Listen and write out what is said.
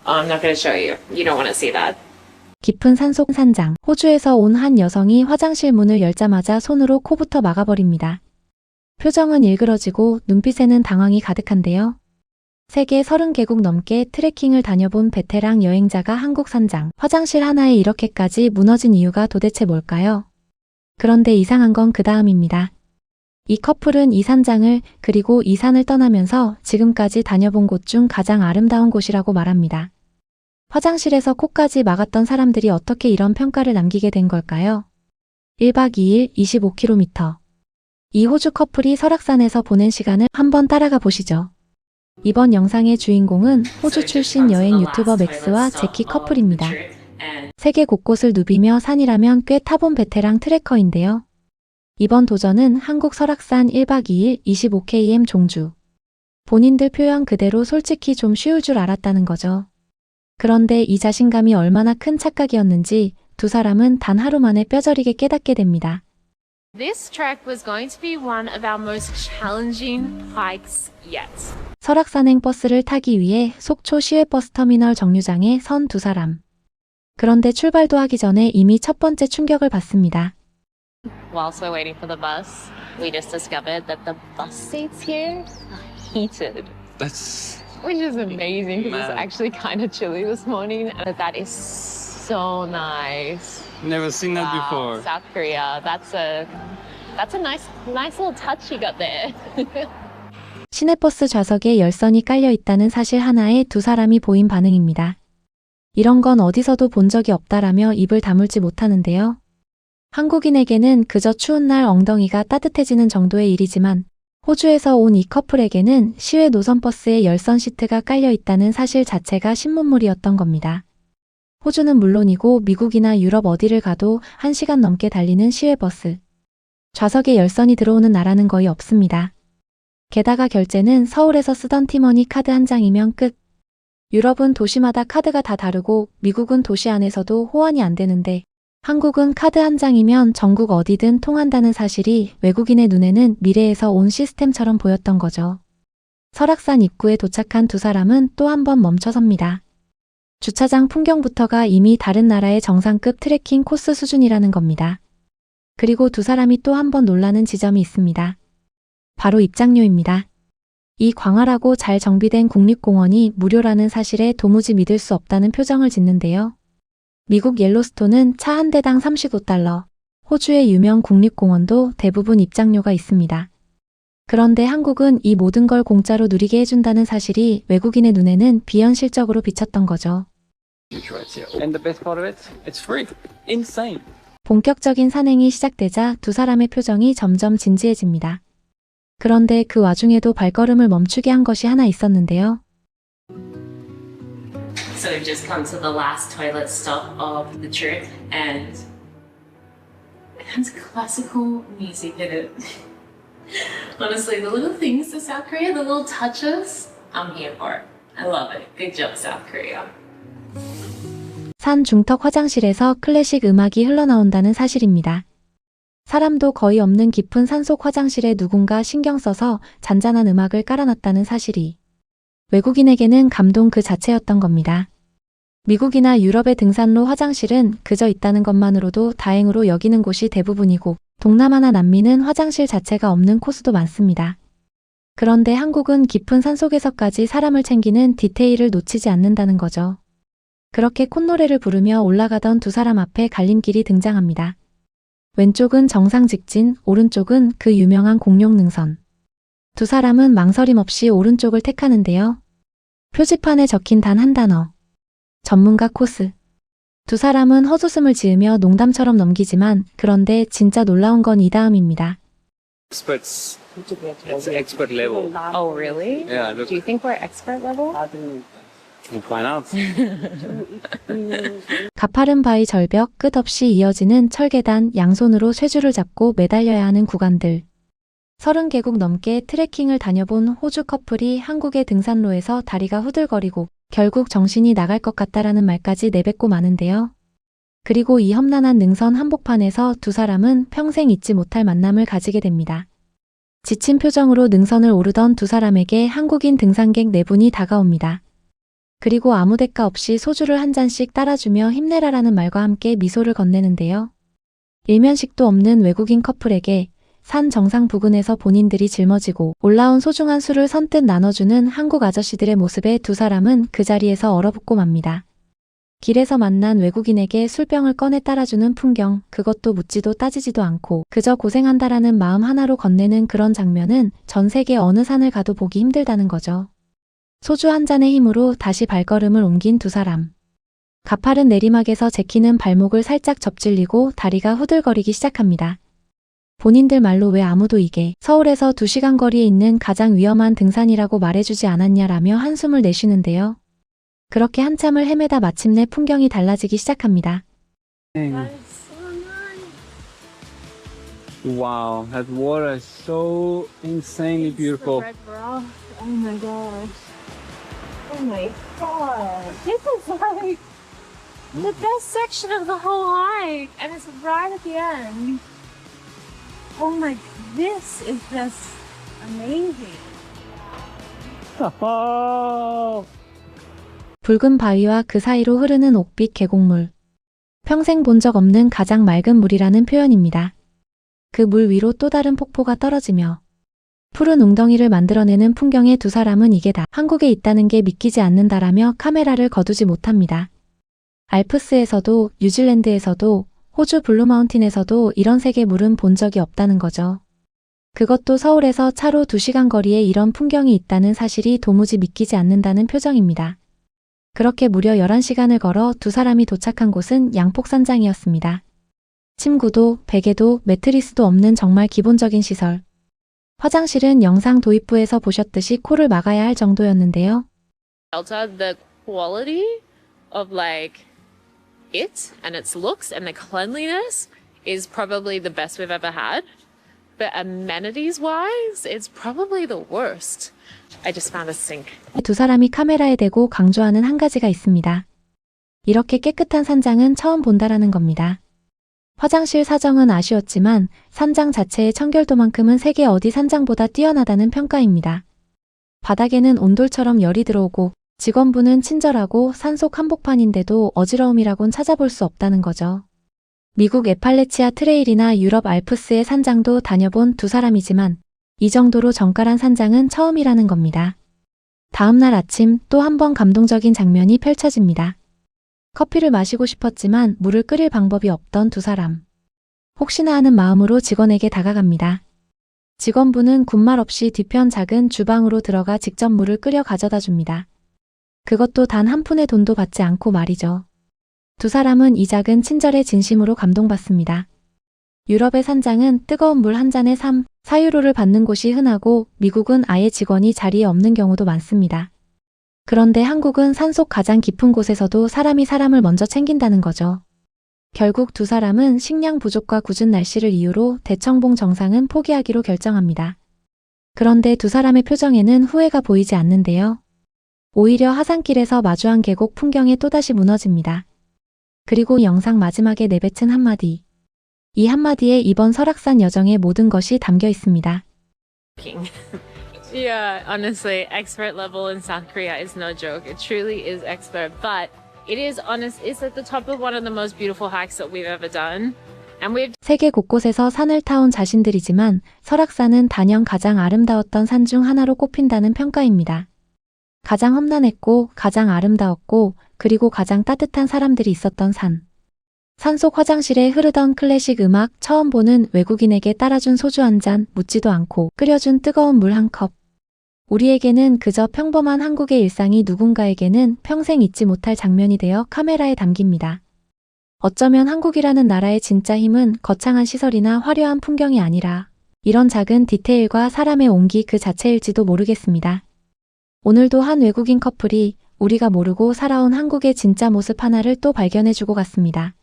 I'm not going to show you. You don't want to see that. 깊은 산속 산장. 호주에서 온 한 여성이 화장실 문을 열자마자 손으로 코부터 막아버립니다. 표정은 일그러지고 눈빛에는 당황이 가득한데요. 세계 30개국 넘게 트레킹을 다녀본 베테랑 여행자가 한국 산장, 화장실 하나에 이렇게까지 무너진 이유가 도대체 뭘까요? 그런데 이상한 건 그 다음입니다. 이 커플은 이 산장을 그리고 이 산을 떠나면서 지금까지 다녀본 곳 중 가장 아름다운 곳이라고 말합니다. 화장실에서 코까지 막았던 사람들이 어떻게 이런 평가를 남기게 된 걸까요? 1박 2일 25km. 이 호주 커플이 설악산에서 보낸 시간을 한번 따라가 보시죠. 이번 영상의 주인공은 호주 출신 여행 유튜버 맥스와 제키 커플입니다. 세계 곳곳을 누비며 산이라면 꽤 타본 베테랑 트레커인데요. 이번 도전은 한국 설악산 1박 2일 25km 종주. 본인들 표현 그대로 솔직히 좀 쉬울 줄 알았다는 거죠. 그런데 이 자신감이 얼마나 큰 착각이었는지 두 사람은 단 하루 만에 뼈저리게 깨닫게 됩니다. This trek was going to be one of our most challenging hikes yet. 설악산행 버스를 타기 위해 속초 시외버스 터미널 정류장에 선 두 사람. 그런데 출발도 하기 전에 이미 첫 번째 충격을 받습니다. Whilst we're waiting for the bus, we just discovered that the bus seats here are heated. Which is amazing because it's actually kind of chilly this morning. But that is so nice. Never seen that before. South Korea. That's a nice little touch you got there. 시내버스 좌석에 열선이 깔려 있다는 사실 하나에 두 사람이 보인 반응입니다. 이런 건 어디서도 본 적이 없다라며 입을 다물지 못하는데요. 한국인에게는 그저 추운 날 엉덩이가 따뜻해지는 정도의 일이지만 호주에서 온 이 커플에게는 시외 노선버스에 열선 시트가 깔려 있다는 사실 자체가 신문물이었던 겁니다. 호주는 물론이고 미국이나 유럽 어디를 가도 1시간 넘게 달리는 시외버스. 좌석에 열선이 들어오는 나라는 거의 없습니다. 게다가 결제는 서울에서 쓰던 티머니 카드 한 장이면 끝. 유럽은 도시마다 카드가 다 다르고 미국은 도시 안에서도 호환이 안 되는데 한국은 카드 한 장이면 전국 어디든 통한다는 사실이 외국인의 눈에는 미래에서 온 시스템처럼 보였던 거죠. 설악산 입구에 도착한 두 사람은 또 한 번 멈춰섭니다. 주차장 풍경부터가 이미 다른 나라의 정상급 트레킹 코스 수준이라는 겁니다. 그리고 두 사람이 또 한 번 놀라는 지점이 있습니다. 바로 입장료입니다. 이 광활하고 잘 정비된 국립공원이 무료라는 사실에 도무지 믿을 수 없다는 표정을 짓는데요. 미국 옐로스톤은 차 한 대당 35달러, 호주의 유명 국립공원도 대부분 입장료가 있습니다. 그런데 한국은 이 모든 걸 공짜로 누리게 해준다는 사실이 외국인의 눈에는 비현실적으로 비쳤던 거죠. And the best part of it, it's free. Insane. 본격적인 산행이 시작되자 두 사람의 표정이 점점 진지해집니다. 그런데 그 와중에도 발걸음을 멈추게 한 것이 하나 있었는데요. So we've just come to the last toilet stop of the trip, and it has classical music in it. Honestly, the little things to South Korea, the little touches, I'm here for it. I love it. Good job, South Korea. 산 중턱 화장실에서 클래식 음악이 흘러나온다는 사실입니다. 사람도 거의 없는 깊은 산속 화장실에 누군가 신경 써서 잔잔한 음악을 깔아놨다는 사실이 외국인에게는 감동 그 자체였던 겁니다. 미국이나 유럽의 등산로 화장실은 그저 있다는 것만으로도 다행으로 여기는 곳이 대부분이고 동남아나 남미는 화장실 자체가 없는 코스도 많습니다. 그런데 한국은 깊은 산속에서까지 사람을 챙기는 디테일을 놓치지 않는다는 거죠. 그렇게 콧노래를 부르며 올라가던 두 사람 앞에 갈림길이 등장합니다. 왼쪽은 정상 직진, 오른쪽은 그 유명한 공룡 능선. 두 사람은 망설임 없이 오른쪽을 택하는데요. 표지판에 적힌 단 한 단어. 전문가 코스. 두 사람은 헛웃음을 지으며 농담처럼 넘기지만 그런데 진짜 놀라운 건 이 다음입니다. Experts. It's expert level. Oh, really? Yeah, look. Do you think we're expert level? We'll find out. 가파른 바위 절벽 끝없이 이어지는 철계단 양손으로 쇠줄을 잡고 매달려야 하는 구간들. 30개국 넘게 트레킹을 다녀본 호주 커플이 한국의 등산로에서 다리가 후들거리고 결국 정신이 나갈 것 같다라는 말까지 내뱉고 마는데요. 그리고 이 험난한 능선 한복판에서 두 사람은 평생 잊지 못할 만남을 가지게 됩니다. 지친 표정으로 능선을 오르던 두 사람에게 한국인 등산객 4분이 다가옵니다. 그리고 아무 대가 없이 소주를 한 잔씩 따라주며 힘내라라는 말과 함께 미소를 건네는데요. 일면식도 없는 외국인 커플에게 산 정상 부근에서 본인들이 짊어지고 올라온 소중한 술을 선뜻 나눠주는 한국 아저씨들의 모습에 두 사람은 그 자리에서 얼어붙고 맙니다. 길에서 만난 외국인에게 술병을 꺼내 따라주는 풍경, 그것도 묻지도 따지지도 않고 그저 고생한다라는 마음 하나로 건네는 그런 장면은 전 세계 어느 산을 가도 보기 힘들다는 거죠. 소주 한 잔의 힘으로 다시 발걸음을 옮긴 두 사람. 가파른 내리막에서 제키는 발목을 살짝 접질리고 다리가 후들거리기 시작합니다. 본인들 말로 왜 아무도 이게 서울에서 2시간 거리에 있는 가장 위험한 등산이라고 말해주지 않았냐라며 한숨을 내쉬는데요. 그렇게 한참을 헤매다 마침내 풍경이 달라지기 시작합니다. Wow, that water is so insanely beautiful. Oh my gosh. Oh my god. This is like the best section of the whole hike. And it's right at the end. Oh my, this is just amazing. Oh. 붉은 바위와 그 사이로 흐르는 옥빛 계곡물. 평생 본 적 없는 가장 맑은 물이라는 표현입니다. 그 물 위로 또 다른 폭포가 떨어지며 푸른 웅덩이를 만들어내는 풍경에 두 사람은 이게 다 한국에 있다는 게 믿기지 않는다라며 카메라를 거두지 못합니다. 알프스에서도 뉴질랜드에서도 호주 블루마운틴에서도 이런 색의 물은 본 적이 없다는 거죠. 그것도 서울에서 차로 2시간 거리에 이런 풍경이 있다는 사실이 도무지 믿기지 않는다는 표정입니다. 그렇게 무려 11시간을 걸어 두 사람이 도착한 곳은 양폭산장이었습니다. 침구도 베개도 매트리스도 없는 정말 기본적인 시설. 화장실은 영상 도입부에서 보셨듯이 코를 막아야 할 정도였는데요. The quality of like it and its looks and the cleanliness is probably the best we've ever had. But amenities wise, it's probably the worst. I just found a sink. 두 사람이 카메라에 대고 강조하는 한 가지가 있습니다. 이렇게 깨끗한 산장은 처음 본다라는 겁니다. 화장실 사정은 아쉬웠지만 산장 자체의 청결도만큼은 세계 어디 산장보다 뛰어나다는 평가입니다. 바닥에는 온돌처럼 열이 들어오고 직원분은 친절하고 산속 한복판인데도 어지러움이라곤 찾아볼 수 없다는 거죠. 미국 에팔레치아 트레일이나 유럽 알프스의 산장도 다녀본 두 사람이지만 이 정도로 정갈한 산장은 처음이라는 겁니다. 다음날 아침 또 한 번 감동적인 장면이 펼쳐집니다. 커피를 마시고 싶었지만 물을 끓일 방법이 없던 두 사람. 혹시나 하는 마음으로 직원에게 다가갑니다. 직원분은 군말 없이 뒤편 작은 주방으로 들어가 직접 물을 끓여 가져다 줍니다. 그것도 단 한 푼의 돈도 받지 않고 말이죠. 두 사람은 이 작은 친절에 진심으로 감동받습니다. 유럽의 산장은 뜨거운 물 한 잔에 4유로를 받는 곳이 흔하고 미국은 아예 직원이 자리에 없는 경우도 많습니다. 그런데 한국은 산속 가장 깊은 곳에서도 사람이 사람을 먼저 챙긴다는 거죠. 결국 두 사람은 식량 부족과 궂은 날씨를 이유로 대청봉 정상은 포기하기로 결정합니다. 그런데 두 사람의 표정에는 후회가 보이지 않는데요. 오히려 하산길에서 마주한 계곡 풍경에 또다시 무너집니다. 그리고 영상 마지막에 내뱉은 한마디. 이 한마디에 이번 설악산 여정의 모든 것이 담겨 있습니다. Yeah, honestly, expert level in South Korea is no joke. It truly is expert, but it is honest. It's at the top of one of the most beautiful hikes that we've ever done. And we've 세계 곳곳에서 산을 타온 자신들이지만 설악산은 단연 가장 아름다웠던 산 중 하나로 꼽힌다는 평가입니다. 가장 험난했고 가장 아름다웠고 그리고 가장 따뜻한 사람들이 있었던 산. 산속 화장실에 흐르던 클래식 음악, 처음 보는 외국인에게 따라준 소주 한 잔, 묻지도 않고 끓여준 뜨거운 물 한 컵. 우리에게는 그저 평범한 한국의 일상이 누군가에게는 평생 잊지 못할 장면이 되어 카메라에 담깁니다. 어쩌면 한국이라는 나라의 진짜 힘은 거창한 시설이나 화려한 풍경이 아니라 이런 작은 디테일과 사람의 온기 그 자체일지도 모르겠습니다. 오늘도 한 외국인 커플이 우리가 모르고 살아온 한국의 진짜 모습 하나를 또 발견해주고 갔습니다.